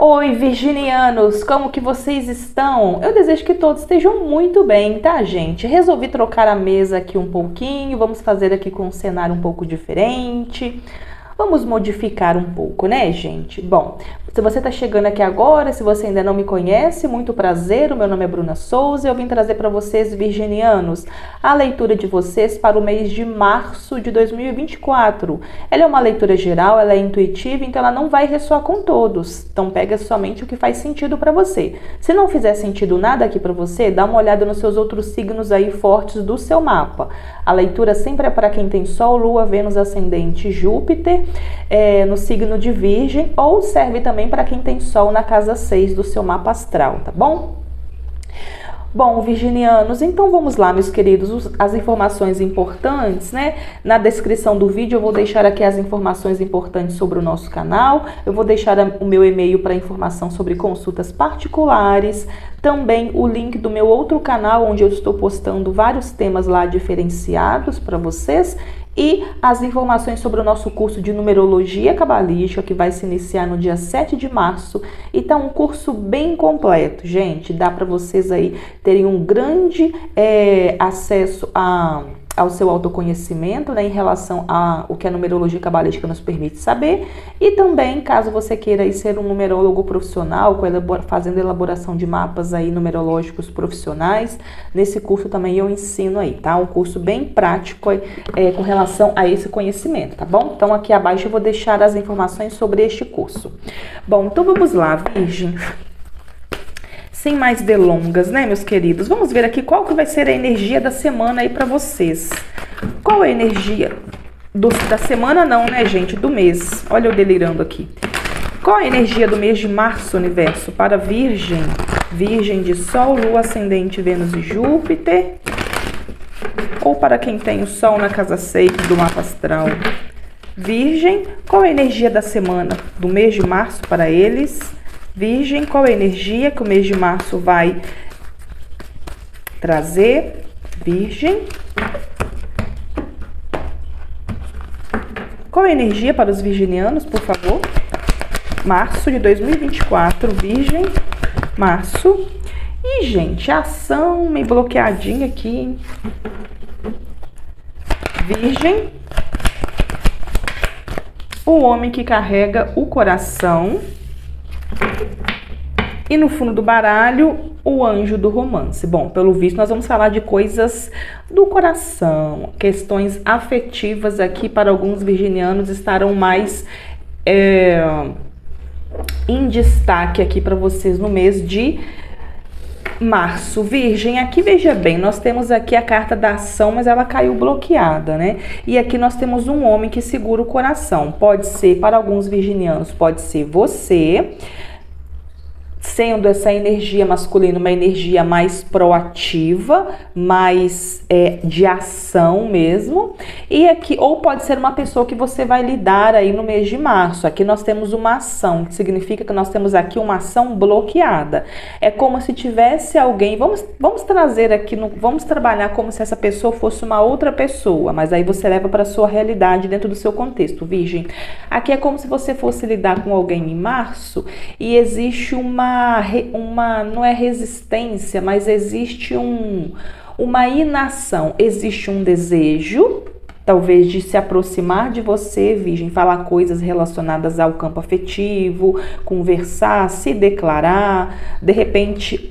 Oi, virginianos, como que vocês estão? Eu desejo que todos estejam muito bem, tá, gente? Resolvi trocar a mesa aqui um pouquinho, vamos fazer aqui com um cenário um pouco diferente. Vamos modificar um pouco, né, gente? Bom, se você está chegando aqui agora, se você ainda não me conhece, muito prazer, o meu nome é Bruna Souza e eu vim trazer para vocês, virginianos, a leitura de vocês para o mês de março de 2024. Ela é uma leitura geral, ela é intuitiva, então ela não vai ressoar com todos. Então pega somente o que faz sentido para você. Se não fizer sentido nada aqui para você, dá uma olhada nos seus outros signos aí fortes do seu mapa. A leitura sempre é para quem tem Sol, Lua, Vênus, Ascendente, Júpiter, no signo de Virgem, ou serve também para quem tem Sol na casa 6 do seu mapa astral, tá bom? Bom, virginianos, então vamos lá, meus queridos, as informações importantes, né? Na descrição do vídeo eu vou deixar aqui as informações importantes sobre o nosso canal, eu vou deixar o meu e-mail para informação sobre consultas particulares, também o link do meu outro canal, onde eu estou postando vários temas lá diferenciados para vocês, e as informações sobre o nosso curso de numerologia cabalística, que vai se iniciar no dia 7 de março. E tá um curso bem completo, gente. Dá para vocês aí terem um grande acesso ao seu autoconhecimento, né, em relação a o que a numerologia cabalística nos permite saber. E também, caso você queira aí ser um numerólogo profissional, fazendo elaboração de mapas aí numerológicos profissionais, nesse curso também eu ensino aí, tá? Um curso bem prático com relação a esse conhecimento, tá bom? Então aqui abaixo eu vou deixar as informações sobre este curso. Bom, então vamos lá, Virgem. Sem mais delongas, né, meus queridos? Vamos ver aqui qual que vai ser a energia da semana aí pra vocês. Qual é a energia da semana não, né, gente? Do mês. Olha eu delirando aqui. Qual a energia do mês de março, universo, para Virgem? Virgem de Sol, Lua, Ascendente, Vênus e Júpiter. Ou para quem tem o Sol na casa 6 do mapa astral. Virgem, qual a energia da semana do mês de março para eles? Virgem, qual é a energia que o mês de março vai trazer? Virgem. Qual é a energia para os virginianos, por favor? Março de 2024, Virgem, março. E, gente, a ação meio bloqueadinha aqui, hein? Virgem. O homem que carrega o coração. E no fundo do baralho, o anjo do romance. Bom, pelo visto, nós vamos falar de coisas do coração, questões afetivas aqui para alguns virginianos estarão mais em destaque aqui para vocês no mês de março. Virgem, aqui veja bem, nós temos aqui a carta da ação, mas ela caiu bloqueada, né? E aqui nós temos um homem que segura o coração. Pode ser, para alguns virginianos, pode ser você, sendo essa energia masculina uma energia mais proativa, mais de ação mesmo. E aqui, ou pode ser uma pessoa que você vai lidar aí no mês de março. Aqui nós temos uma ação, que significa que nós temos aqui uma ação bloqueada. É como se tivesse alguém, vamos trazer aqui, vamos trabalhar como se essa pessoa fosse uma outra pessoa, mas aí você leva para a sua realidade dentro do seu contexto, Virgem. Aqui é como se você fosse lidar com alguém em março e existe não é resistência, mas existe uma inação, existe um desejo, talvez de se aproximar de você, Virgem, falar coisas relacionadas ao campo afetivo, conversar, se declarar, de repente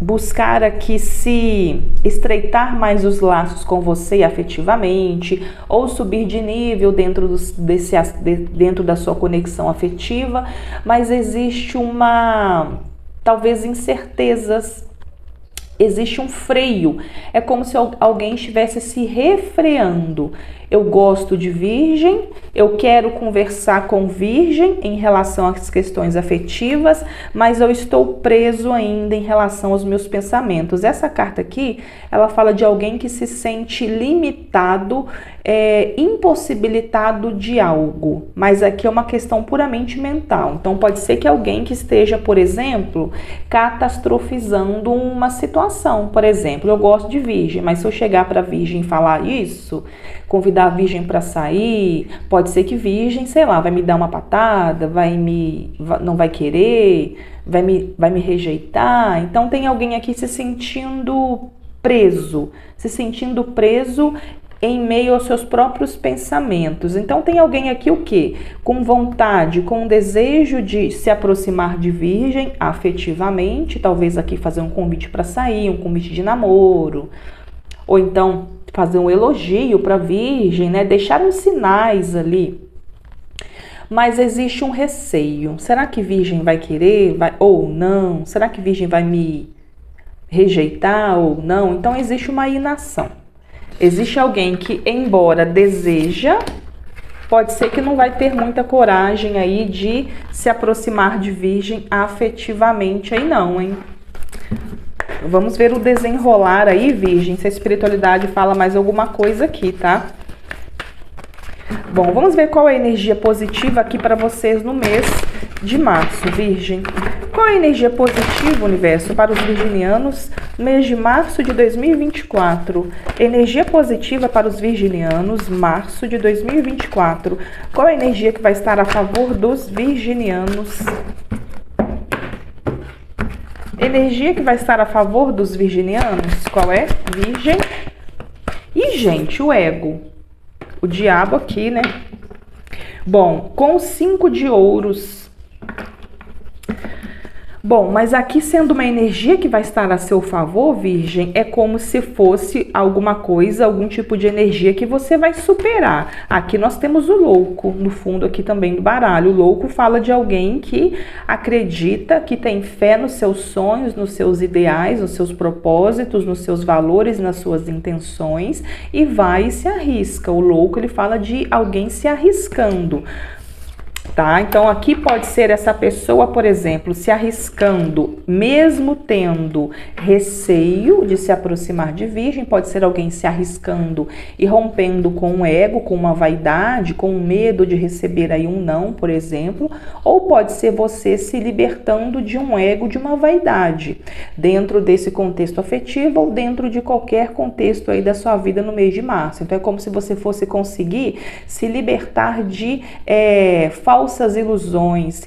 buscar aqui se estreitar mais os laços com você afetivamente, ou subir de nível dentro da sua conexão afetiva, mas existe talvez incertezas, existe um freio, é como se alguém estivesse se refreando. Eu gosto de Virgem, eu quero conversar com Virgem em relação às questões afetivas, mas eu estou preso ainda em relação aos meus pensamentos. Essa carta aqui, ela fala de alguém que se sente limitado impossibilitado de algo, mas aqui é uma questão puramente mental. Então pode ser que alguém que esteja, por exemplo, catastrofizando uma situação. Por exemplo, eu gosto de virgem, mas se eu chegar para virgem e falar isso, convidar a virgem para sair, pode ser que virgem, sei lá, vai me dar uma patada, não vai querer, vai me rejeitar. Então tem alguém aqui se sentindo preso em meio aos seus próprios pensamentos. Então tem alguém aqui o quê? Com vontade, com desejo de se aproximar de virgem afetivamente, talvez aqui fazer um convite para sair, um convite de namoro, ou então fazer um elogio para virgem, né? Deixar uns sinais ali. Mas existe um receio. Será que virgem vai querer ou não? Será que virgem vai me rejeitar ou não? Então existe uma inação. Existe alguém que, embora deseja, pode ser que não vai ter muita coragem aí de se aproximar de virgem afetivamente aí não, hein? Vamos ver o desenrolar aí, virgem, se a espiritualidade fala mais alguma coisa aqui, tá? Bom, vamos ver qual é a energia positiva aqui para vocês no mês de março, virgem. Qual é a energia positiva, universo, para os virginianos no mês de março de 2024? Energia positiva para os virginianos, março de 2024. Qual é a energia que vai estar a favor dos virginianos? Energia que vai estar a favor dos virginianos, qual é? Virgem. E, gente, o ego. O diabo aqui, né? Bom, com 5 de ouros. Bom, mas aqui sendo uma energia que vai estar a seu favor, virgem, é como se fosse alguma coisa, algum tipo de energia que você vai superar. Aqui nós temos o louco, no fundo aqui também do baralho. O louco fala de alguém que acredita, que tem fé nos seus sonhos, nos seus ideais, nos seus propósitos, nos seus valores, nas suas intenções e vai e se arrisca. O louco, ele fala de alguém se arriscando. Tá? Então aqui pode ser essa pessoa, por exemplo, se arriscando, mesmo tendo receio de se aproximar de virgem, pode ser alguém se arriscando e rompendo com o ego, com uma vaidade, com medo de receber aí um não, por exemplo, ou pode ser você se libertando de um ego, de uma vaidade, dentro desse contexto afetivo ou dentro de qualquer contexto aí da sua vida no mês de março. Então é como se você fosse conseguir se libertar de falsas ilusões,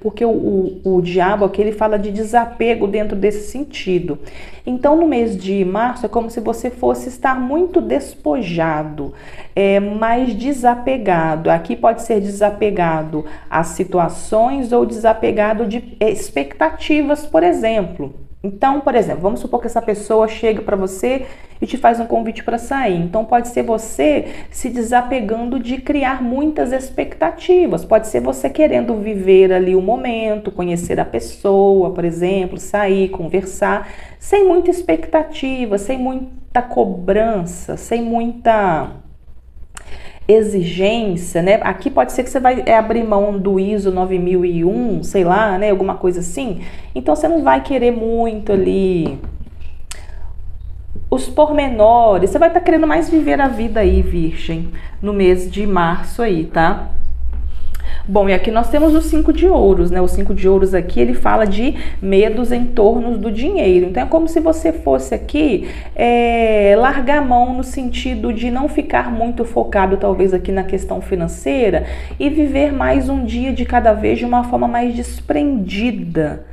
porque o diabo aqui ele fala de desapego dentro desse sentido. Então no mês de março é como se você fosse estar muito despojado, mais desapegado. Aqui pode ser desapegado às situações ou desapegado de expectativas, por exemplo. Então, por exemplo, vamos supor que essa pessoa chega para você e te faz um convite para sair. Então, pode ser você se desapegando de criar muitas expectativas. Pode ser você querendo viver ali o momento, conhecer a pessoa, por exemplo, sair, conversar, sem muita expectativa, sem muita cobrança, sem muita exigência, né? Aqui pode ser que você vai abrir mão do ISO 9001, sei lá, né? Alguma coisa assim. Então você não vai querer muito ali os pormenores. Você vai estar querendo mais viver a vida aí, virgem, no mês de março aí, tá? Bom, e aqui nós temos os 5 de ouros, né? O 5 de ouros aqui, ele fala de medos em torno do dinheiro. Então, é como se você fosse aqui largar a mão no sentido de não ficar muito focado, talvez, aqui na questão financeira e viver mais um dia de cada vez de uma forma mais desprendida.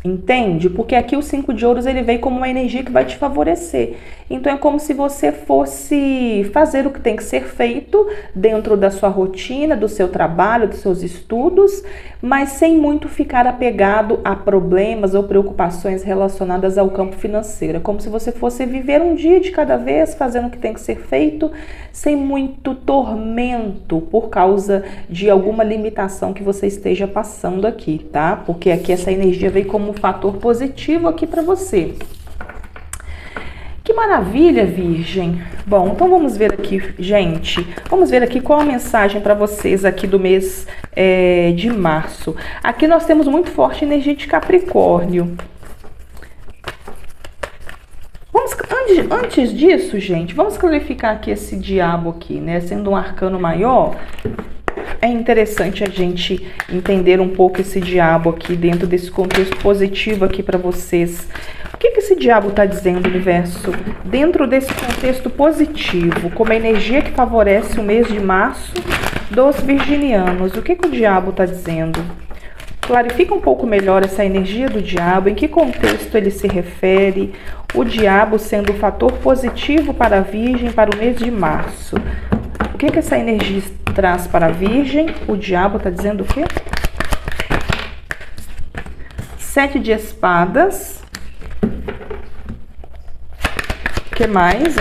Entende? Porque aqui o 5 de ouros ele veio como uma energia que vai te favorecer. Então é como se você fosse fazer o que tem que ser feito dentro da sua rotina, do seu trabalho, dos seus estudos, mas sem muito ficar apegado a problemas ou preocupações relacionadas ao campo financeiro. É como se você fosse viver um dia de cada vez, fazendo o que tem que ser feito, sem muito tormento por causa de alguma limitação que você esteja passando aqui, tá? Porque aqui essa energia veio como um fator positivo aqui para você. Que maravilha, virgem. Bom, então vamos ver aqui, gente. Vamos ver aqui qual a mensagem para vocês aqui do mês de março. Aqui nós temos muito forte energia de Capricórnio. Vamos Antes disso, gente, vamos clarificar aqui esse diabo aqui, né? Sendo um arcano maior, é interessante a gente entender um pouco esse diabo aqui dentro desse contexto positivo aqui para vocês. O que esse diabo está dizendo, universo? Dentro desse contexto positivo, como a energia que favorece o mês de março dos virginianos, o que o diabo está dizendo? Clarifica um pouco melhor essa energia do diabo, em que contexto ele se refere, o diabo sendo um fator positivo para a Virgem para o mês de março. O que essa energia traz para a Virgem? O diabo está dizendo o quê? 7 de espadas. O que mais?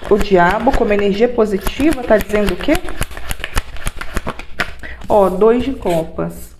O diabo, como energia positiva, está dizendo o quê? Ó, 2 de copas.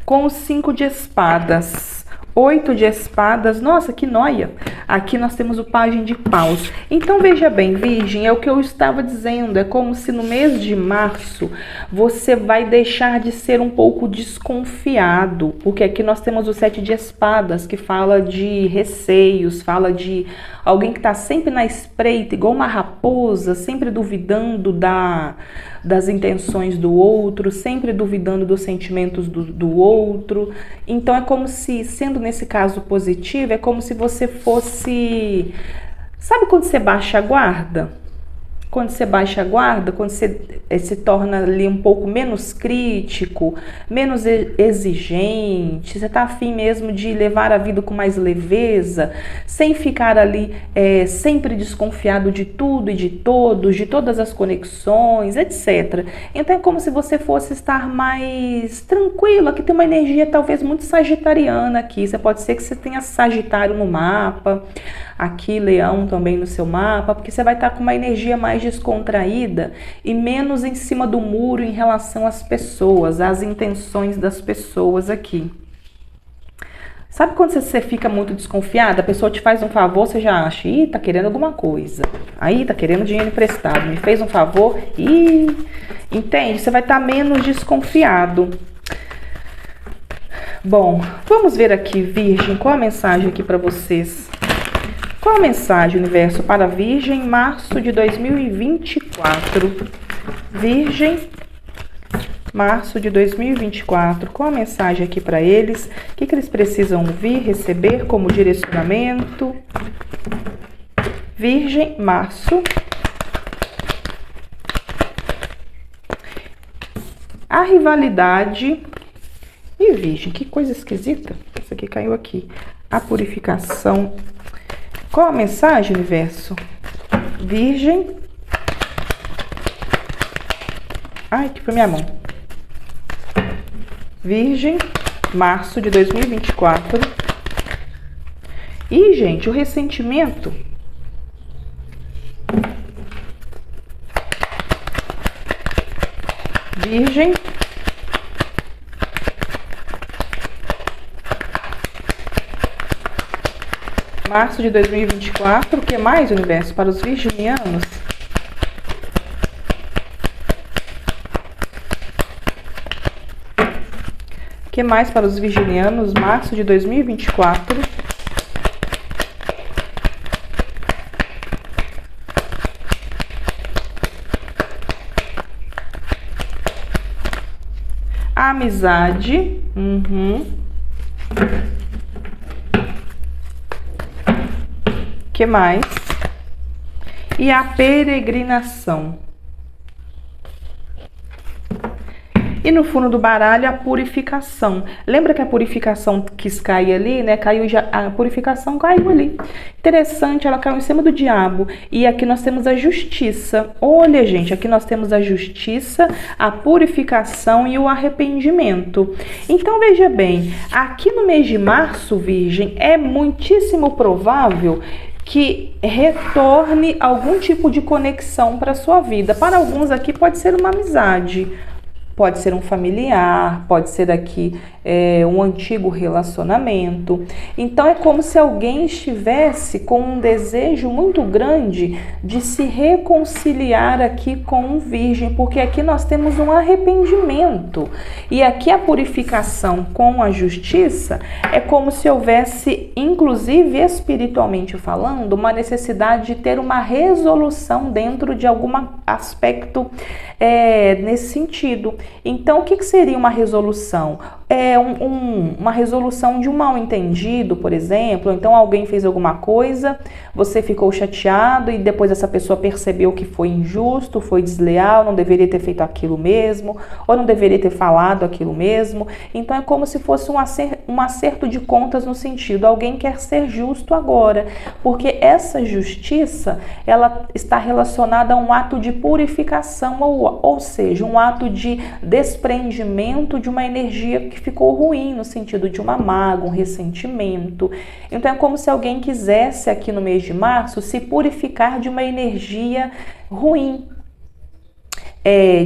Com os 5 de espadas. 8 de espadas. Nossa, que nóia! Aqui nós temos o pajem de paus. Então, veja bem, Virgem, é o que eu estava dizendo. É como se no mês de março você vai deixar de ser um pouco desconfiado. Porque aqui nós temos o 7 de espadas, que fala de receios, fala de alguém que está sempre na espreita, igual uma raposa, sempre duvidando das intenções do outro, sempre duvidando dos sentimentos do outro. Então, é como se, sendo nesse caso positivo, é como se você fosse... Sabe quando você baixa a guarda? Quando você baixa a guarda, quando você se torna ali um pouco menos crítico, menos exigente, você tá afim mesmo de levar a vida com mais leveza, sem ficar ali sempre desconfiado de tudo e de todos, de todas as conexões, etc. Então é como se você fosse estar mais tranquilo. Aqui tem uma energia talvez muito sagitariana aqui. Pode ser que você tenha Sagitário no mapa, aqui Leão também no seu mapa, porque você vai estar com uma energia mais descontraída e menos em cima do muro em relação às pessoas, às intenções das pessoas aqui. Sabe quando você fica muito desconfiada, a pessoa te faz um favor, você já acha, ih, tá querendo alguma coisa, aí tá querendo dinheiro emprestado, me fez um favor, ih, entende? Você vai estar menos desconfiado. Bom, vamos ver aqui, Virgem, qual a mensagem aqui para vocês? Qual a mensagem, universo, para a Virgem, março de 2024? Virgem, março de 2024. Qual a mensagem aqui para eles? O que eles precisam ouvir, receber como direcionamento? Virgem, março. A rivalidade. Ih, Virgem, que coisa esquisita. Isso aqui caiu aqui. A purificação. Qual a mensagem, universo? Virgem. Ai, que foi minha mão. Virgem, março de 2024. E, gente, o ressentimento. Virgem. Março de 2024, o que mais, universo, para os virginianos? O que mais para os virginianos, março de 2024? A amizade. Que mais? E a peregrinação. E no fundo do baralho, a purificação. Lembra que a purificação quis cair ali, né? Caiu já, a purificação caiu ali. Interessante, ela caiu em cima do diabo. E aqui nós temos a justiça. Olha, gente, aqui nós temos a justiça, a purificação e o arrependimento. Então, veja bem, aqui no mês de março, Virgem, é muitíssimo provável que retorne algum tipo de conexão para a sua vida. Para alguns aqui pode ser uma amizade, pode ser um familiar, pode ser aqui um antigo relacionamento. Então é como se alguém estivesse com um desejo muito grande de se reconciliar aqui com um Virgem, porque aqui nós temos um arrependimento. E aqui a purificação com a justiça é como se houvesse inclusive espiritualmente falando, uma necessidade de ter uma resolução dentro de algum aspecto nesse sentido. Então, o que seria uma resolução? Uma resolução de um mal-entendido, por exemplo. Então, alguém fez alguma coisa, você ficou chateado e depois essa pessoa percebeu que foi injusto, foi desleal, não deveria ter feito aquilo mesmo, ou não deveria ter falado aquilo mesmo. Então, é como se fosse um acerto de contas no sentido, alguém quer ser justo agora, porque essa justiça, ela está relacionada a um ato de purificação, ou seja, um ato de desprendimento de uma energia que ficou ruim, no sentido de uma mágoa, um ressentimento. Então é como se alguém quisesse aqui no mês de março se purificar de uma energia ruim,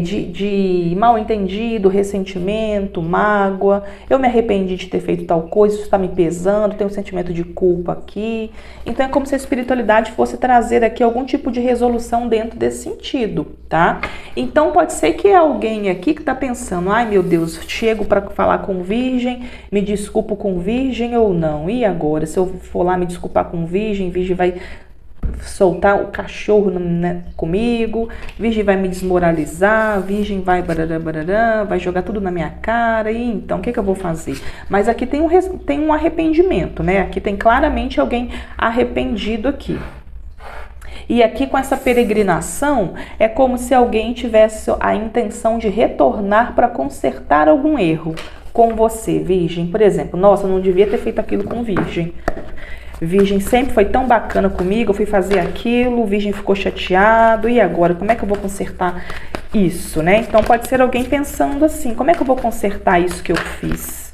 de mal entendido, ressentimento, mágoa. Eu me arrependi de ter feito tal coisa, isso está me pesando, tenho um sentimento de culpa aqui. Então é como se a espiritualidade fosse trazer aqui algum tipo de resolução dentro desse sentido, tá? Então pode ser que alguém aqui que está pensando, ai meu Deus, chego para falar com virgem, me desculpo com virgem ou não? E agora, se eu for lá me desculpar com virgem vai soltar o cachorro, né, comigo, virgem vai me desmoralizar, virgem vai vai jogar tudo na minha cara, e então o que eu vou fazer? Mas aqui tem um arrependimento, né? Aqui tem claramente alguém arrependido aqui. E aqui com essa peregrinação é como se alguém tivesse a intenção de retornar para consertar algum erro com você, virgem. Por exemplo, nossa, eu não devia ter feito aquilo com virgem. Virgem sempre foi tão bacana comigo, eu fui fazer aquilo, o virgem ficou chateado, e agora, como é que eu vou consertar isso, né? Então pode ser alguém pensando assim, como é que eu vou consertar isso que eu fiz?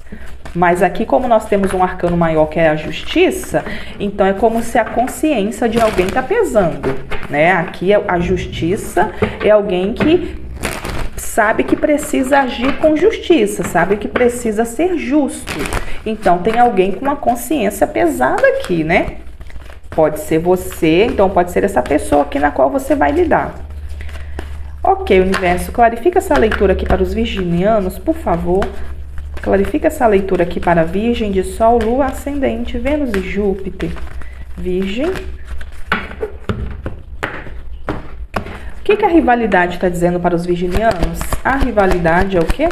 Mas aqui, como nós temos um arcano maior que é a justiça, então é como se a consciência de alguém está pesando, né? Aqui a justiça é alguém que sabe que precisa agir com justiça, sabe que precisa ser justo. Então tem alguém com uma consciência pesada aqui, né? Pode ser você, então pode ser essa pessoa aqui na qual você vai lidar. Ok, universo, clarifica essa leitura aqui para os virginianos, por favor. Clarifica essa leitura aqui para a Virgem de Sol, Lua, Ascendente, Vênus e Júpiter. Virgem. O que a rivalidade está dizendo para os virginianos? A rivalidade é o quê?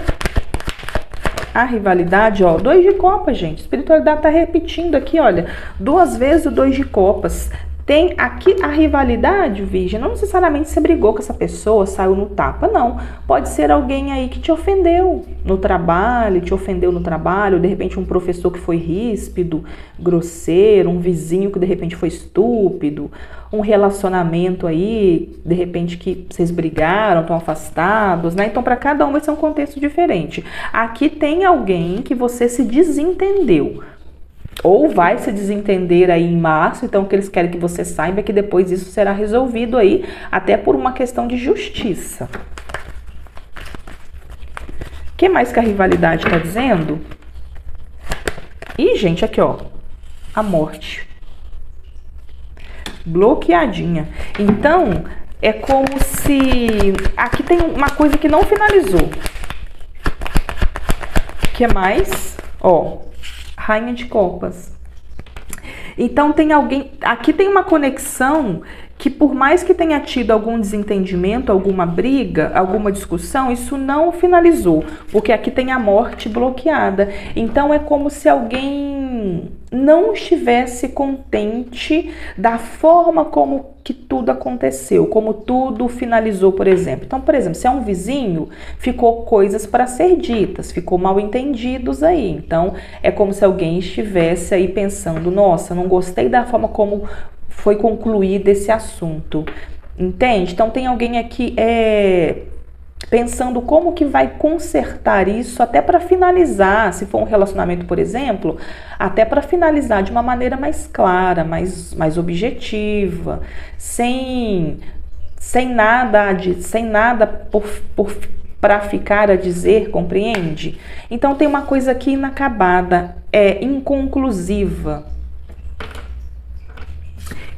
A rivalidade, ó, 2 de copas, gente. A espiritualidade está repetindo aqui, olha, 2 vezes o 2 de copas. Tem aqui a rivalidade, virgem, não necessariamente você brigou com essa pessoa, saiu no tapa, não. Pode ser alguém aí que te ofendeu no trabalho, de repente um professor que foi ríspido, grosseiro, um vizinho que de repente foi estúpido, um relacionamento aí, de repente que vocês brigaram, estão afastados, né? Então para cada um vai ser um contexto diferente. Aqui tem alguém que você se desentendeu. Ou vai se desentender aí em março, então o que eles querem que você saiba é que depois isso será resolvido aí, até por uma questão de justiça. O que mais que a rivalidade está dizendo? Ih, gente, aqui ó, a morte. Bloqueadinha. Então, é como se... Aqui tem uma coisa que não finalizou. O que mais? Ó... Rainha de Copas. Então tem alguém, aqui tem uma conexão que por mais que tenha tido algum desentendimento, alguma briga, alguma discussão, isso não finalizou, porque aqui tem a morte bloqueada. Então é como se alguém não estivesse contente da forma como que tudo aconteceu, como tudo finalizou, por exemplo. Então, por exemplo, se é um vizinho, ficou coisas para ser ditas, ficou mal entendidos aí. Então, é como se alguém estivesse aí pensando, nossa, não gostei da forma como foi concluído esse assunto. Entende? Então, tem alguém aqui pensando como que vai consertar isso até para finalizar, se for um relacionamento, por exemplo, até para finalizar de uma maneira mais clara, mais objetiva, sem nada para ficar a dizer, compreende? Então tem uma coisa aqui inacabada, inconclusiva.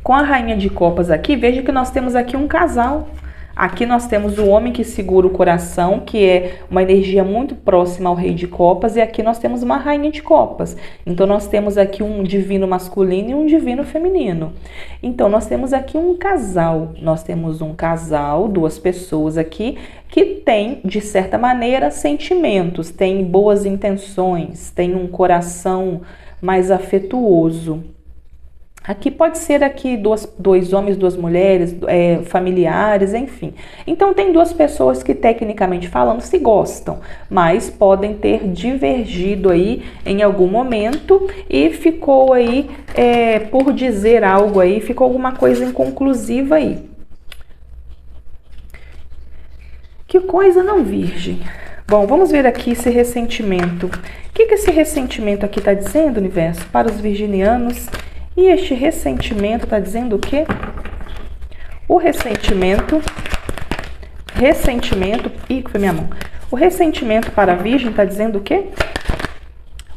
Com a Rainha de Copas aqui, veja que nós temos aqui um casal. Aqui nós temos o homem que segura o coração, que é uma energia muito próxima ao rei de copas, e aqui nós temos uma rainha de copas. Então nós temos aqui um divino masculino e um divino feminino. Então nós temos aqui um casal, duas pessoas aqui que têm, de certa maneira, sentimentos, têm boas intenções, têm um coração mais afetuoso. Aqui pode ser aqui dois homens, duas mulheres, familiares, enfim. Então tem duas pessoas que tecnicamente falando se gostam, mas podem ter divergido aí em algum momento e ficou aí, por dizer algo aí, ficou alguma coisa inconclusiva aí. Que coisa, não, Virgem? Bom, vamos ver aqui esse ressentimento. O que esse ressentimento aqui está dizendo, universo, para os virginianos? E este ressentimento está dizendo o quê? O ressentimento, ih, foi minha mão. O ressentimento para a Virgem está dizendo o quê?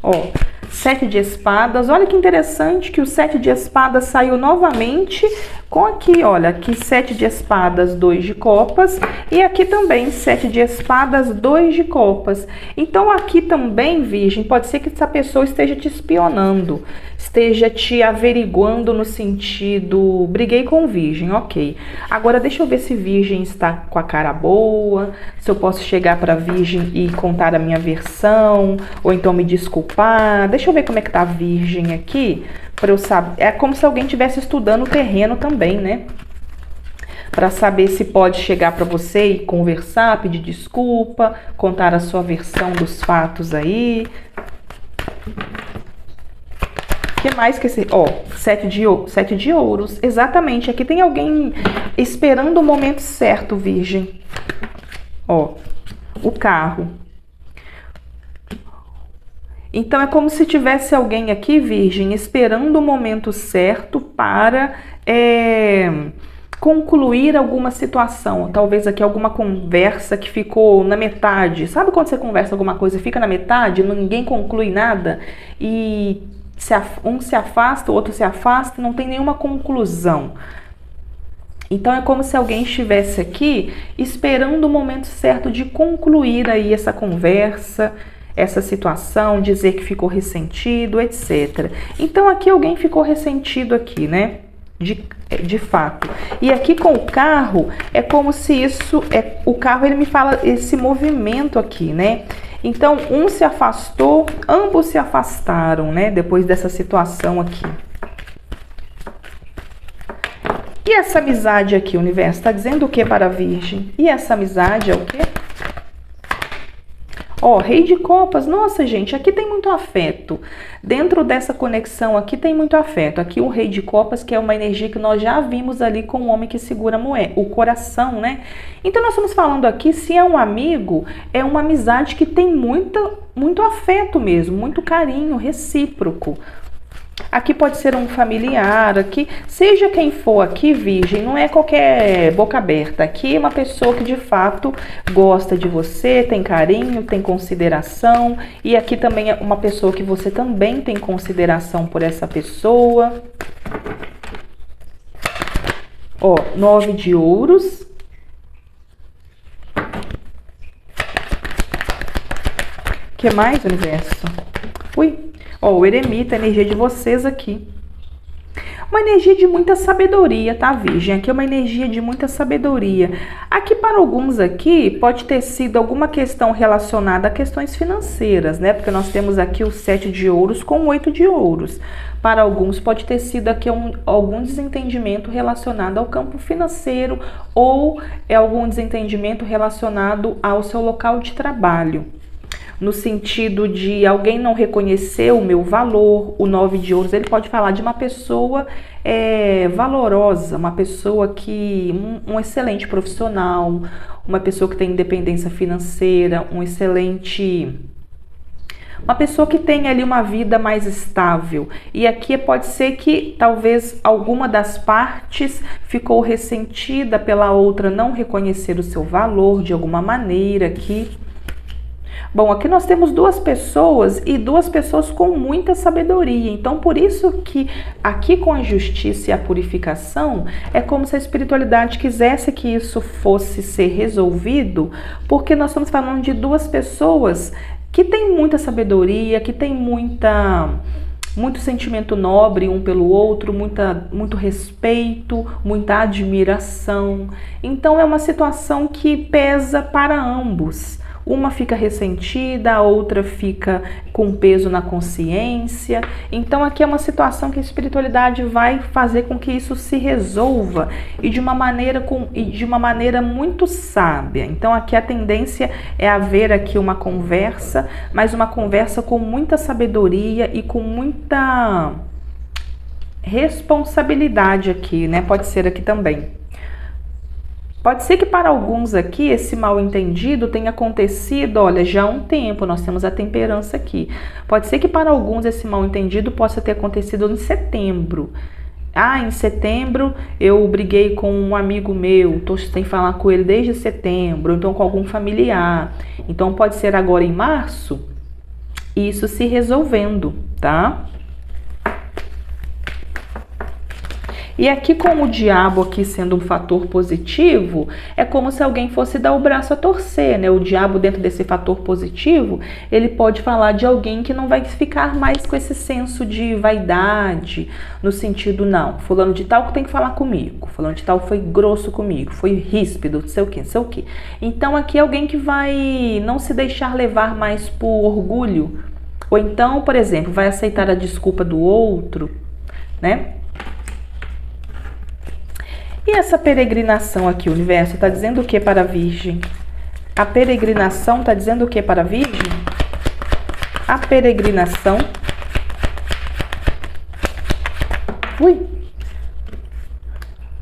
Ó, 7 de espadas. Olha que interessante que o 7 de espadas saiu novamente com aqui, olha, aqui 7 de espadas, 2 de copas, e aqui também 7 de espadas, 2 de copas. Então aqui também, Virgem, pode ser que essa pessoa esteja te espionando, esteja te averiguando no sentido, briguei com Virgem, ok. Agora deixa eu ver se Virgem está com a cara boa, se eu posso chegar para Virgem e contar a minha versão, ou então me desculpar. Deixa eu ver como é que tá a Virgem aqui, para eu saber. É como se alguém estivesse estudando o terreno também, né? Para saber se pode chegar para você e conversar, pedir desculpa, contar a sua versão dos fatos aí. O que mais que esse... Ó, 7 de ouros. Exatamente, aqui tem alguém esperando o momento certo, Virgem. Ó, o carro. Então é como se tivesse alguém aqui, Virgem, esperando o momento certo para concluir alguma situação. Talvez aqui alguma conversa que ficou na metade. Sabe quando você conversa alguma coisa e fica na metade, ninguém conclui nada e um se afasta, o outro se afasta, não tem nenhuma conclusão. Então é como se alguém estivesse aqui esperando o momento certo de concluir aí essa conversa, essa situação, dizer que ficou ressentido, etc. Então aqui alguém ficou ressentido aqui, né? De fato. E aqui com o carro, é como se isso... o carro, ele me fala esse movimento aqui, né? Então, um se afastou, ambos se afastaram, né? Depois dessa situação aqui. E essa amizade aqui, o universo, está dizendo o que para a Virgem? E essa amizade é o quê? Ó, Rei de Copas, nossa gente, aqui tem muito afeto. Dentro dessa conexão aqui tem muito afeto. Aqui o Rei de Copas, que é uma energia que nós já vimos ali com o homem que segura o coração, né? Então nós estamos falando aqui, se é um amigo, é uma amizade que tem muito afeto mesmo, muito carinho recíproco. Aqui pode ser um familiar, aqui, seja quem for aqui, Virgem, não é qualquer boca aberta. Aqui é uma pessoa que de fato gosta de você, tem carinho, tem consideração. E aqui também é uma pessoa que você também tem consideração por essa pessoa. Ó, 9 de ouros. O que mais, universo? Ui. Ó, o eremita, a energia de vocês aqui. Uma energia de muita sabedoria, tá, Virgem? Aqui é uma energia de muita sabedoria. Aqui, para alguns aqui, pode ter sido alguma questão relacionada a questões financeiras, né? Porque nós temos aqui o 7 de ouros com o 8 de ouros. Para alguns, pode ter sido aqui algum desentendimento relacionado ao campo financeiro ou algum desentendimento relacionado ao seu local de trabalho. No sentido de alguém não reconhecer o meu valor. O 9 de ouros, ele pode falar de uma pessoa valorosa, uma pessoa que, um excelente profissional, uma pessoa que tem independência financeira, uma pessoa que tem ali uma vida mais estável. E aqui pode ser que talvez alguma das partes ficou ressentida pela outra não reconhecer o seu valor de alguma maneira aqui. Bom, aqui nós temos duas pessoas e duas pessoas com muita sabedoria. Então, por isso que aqui com a justiça e a purificação, é como se a espiritualidade quisesse que isso fosse ser resolvido, porque nós estamos falando de duas pessoas que têm muita sabedoria, que têm muito sentimento nobre um pelo outro, muito respeito, muita admiração. Então, é uma situação que pesa para ambos. Uma fica ressentida, a outra fica com peso na consciência. Então aqui é uma situação que a espiritualidade vai fazer com que isso se resolva e de uma maneira muito sábia. Então aqui a tendência é haver aqui uma conversa, mas uma conversa com muita sabedoria e com muita responsabilidade aqui, né? Pode ser aqui também. Pode ser que para alguns aqui esse mal entendido tenha acontecido, olha, já há um tempo, nós temos a temperança aqui. Pode ser que para alguns esse mal entendido possa ter acontecido em setembro. Ah, em setembro eu briguei com um amigo meu, estou sem falar com ele desde setembro, então com algum familiar. Então pode ser agora em março, isso se resolvendo, tá? E aqui com o diabo aqui sendo um fator positivo, é como se alguém fosse dar o braço a torcer, né? O diabo dentro desse fator positivo, ele pode falar de alguém que não vai ficar mais com esse senso de vaidade, no sentido, não, fulano de tal que tem que falar comigo, fulano de tal foi grosso comigo, foi ríspido, não sei o que, não sei o que. Então aqui é alguém que vai não se deixar levar mais por orgulho, ou então, por exemplo, vai aceitar a desculpa do outro, né? E essa peregrinação aqui, o universo, está dizendo o que para a Virgem? A peregrinação está dizendo o que para a Virgem? A peregrinação...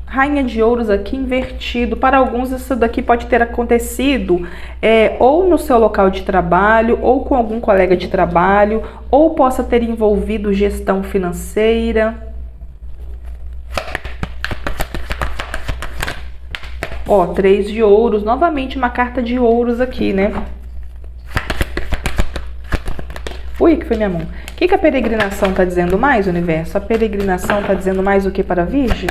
Rainha de Ouros aqui invertido. Para alguns isso daqui pode ter acontecido ou no seu local de trabalho, ou com algum colega de trabalho, ou possa ter envolvido gestão financeira. Ó, 3 de ouros, novamente uma carta de ouros aqui, né? Ui, que foi minha mão. O que a peregrinação tá dizendo mais, universo? A peregrinação tá dizendo mais o que para a Virgem?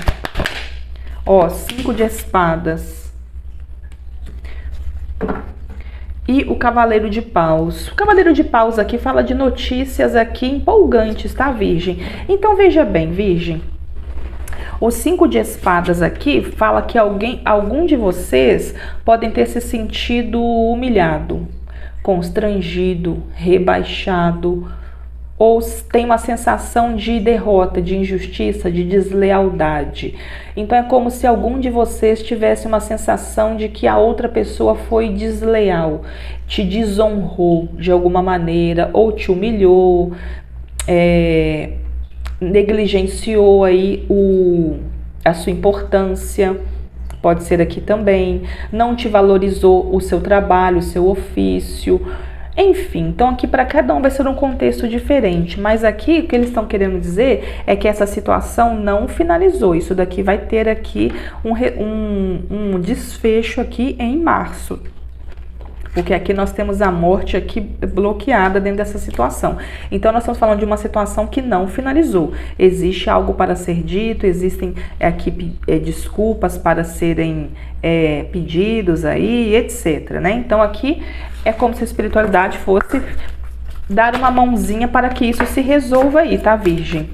Ó, 5 de espadas. E o cavaleiro de paus. O cavaleiro de paus aqui fala de notícias aqui empolgantes, tá, Virgem? Então, veja bem, Virgem. O 5 de espadas aqui fala que algum de vocês podem ter se sentido humilhado, constrangido, rebaixado, ou tem uma sensação de derrota, de injustiça, de deslealdade. Então é como se algum de vocês tivesse uma sensação de que a outra pessoa foi desleal, te desonrou de alguma maneira, ou te humilhou, negligenciou aí a sua importância, pode ser aqui também, não te valorizou o seu trabalho, o seu ofício, enfim. Então aqui para cada um vai ser um contexto diferente, mas aqui o que eles estão querendo dizer é que essa situação não finalizou, isso daqui vai ter aqui um desfecho aqui em março. Porque aqui nós temos a morte aqui bloqueada dentro dessa situação. Então, nós estamos falando de uma situação que não finalizou. Existe algo para ser dito, existem aqui desculpas para serem pedidos aí, etc, né? Então, aqui é como se a espiritualidade fosse dar uma mãozinha para que isso se resolva aí, tá, Virgem?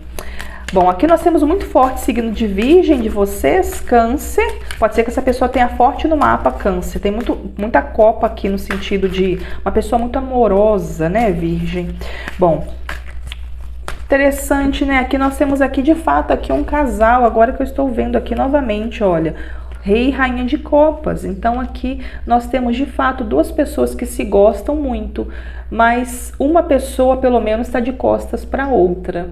Bom, aqui nós temos muito forte signo de Virgem de vocês, Câncer. Pode ser que essa pessoa tenha forte no mapa Câncer. Tem muita copa aqui no sentido de uma pessoa muito amorosa, né, Virgem? Bom, interessante, né? Aqui nós temos aqui de fato aqui um casal, agora que eu estou vendo aqui novamente, olha, Rei e Rainha de Copas. Então aqui nós temos de fato duas pessoas que se gostam muito, mas uma pessoa pelo menos está de costas para outra.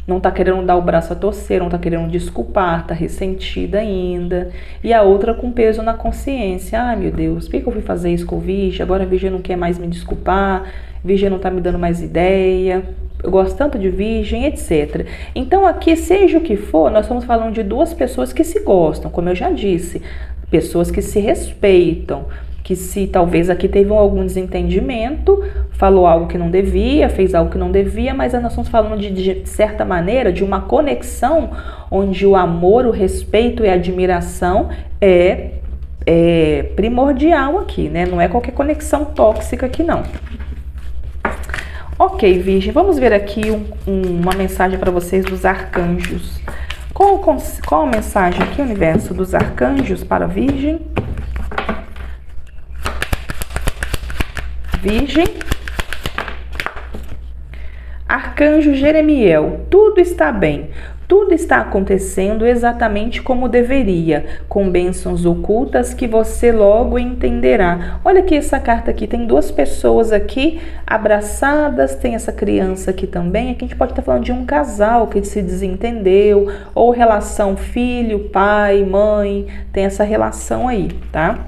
Não tá querendo dar o braço a torcer, não tá querendo desculpar, tá ressentida ainda. E a outra com peso na consciência. Ai, meu Deus, por que eu fui fazer isso com o Virgem? Agora a Virgem não quer mais me desculpar, a Virgem não tá me dando mais ideia, eu gosto tanto de Virgem, etc. Então aqui, seja o que for, nós estamos falando de duas pessoas que se gostam, como eu já disse. Pessoas que se respeitam, que se talvez aqui teve algum desentendimento, falou algo que não devia, fez algo que não devia, mas nós estamos falando de certa maneira de uma conexão onde o amor, o respeito e a admiração é primordial aqui, né? Não é qualquer conexão tóxica aqui, não. Ok, Virgem, vamos ver aqui uma mensagem para vocês dos arcanjos. Qual a mensagem aqui, universo, dos arcanjos para a Virgem? Virgem. Arcanjo Jeremiel, tudo está bem. Tudo está acontecendo exatamente como deveria, com bênçãos ocultas que você logo entenderá. Olha aqui essa carta aqui, tem duas pessoas aqui abraçadas, tem essa criança aqui também. Aqui a gente pode estar falando de um casal que se desentendeu, ou relação filho, pai, mãe, tem essa relação aí, tá?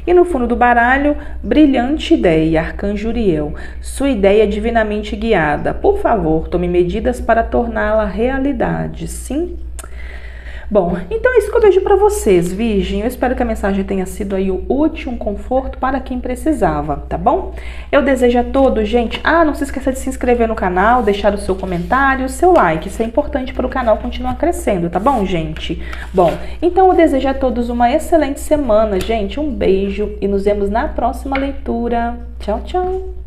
E no fundo do baralho, brilhante ideia, Arcanjo Uriel. Sua ideia é divinamente guiada. Por favor, tome medidas para torná-la realidade, sim? Bom, então é isso que eu vejo para vocês, Virgem. Eu espero que a mensagem tenha sido aí útil, um conforto para quem precisava, tá bom? Eu desejo a todos, gente, não se esqueça de se inscrever no canal, deixar o seu comentário, o seu like. Isso é importante para o canal continuar crescendo, tá bom, gente? Bom, então eu desejo a todos uma excelente semana, gente. Um beijo e nos vemos na próxima leitura. Tchau, tchau!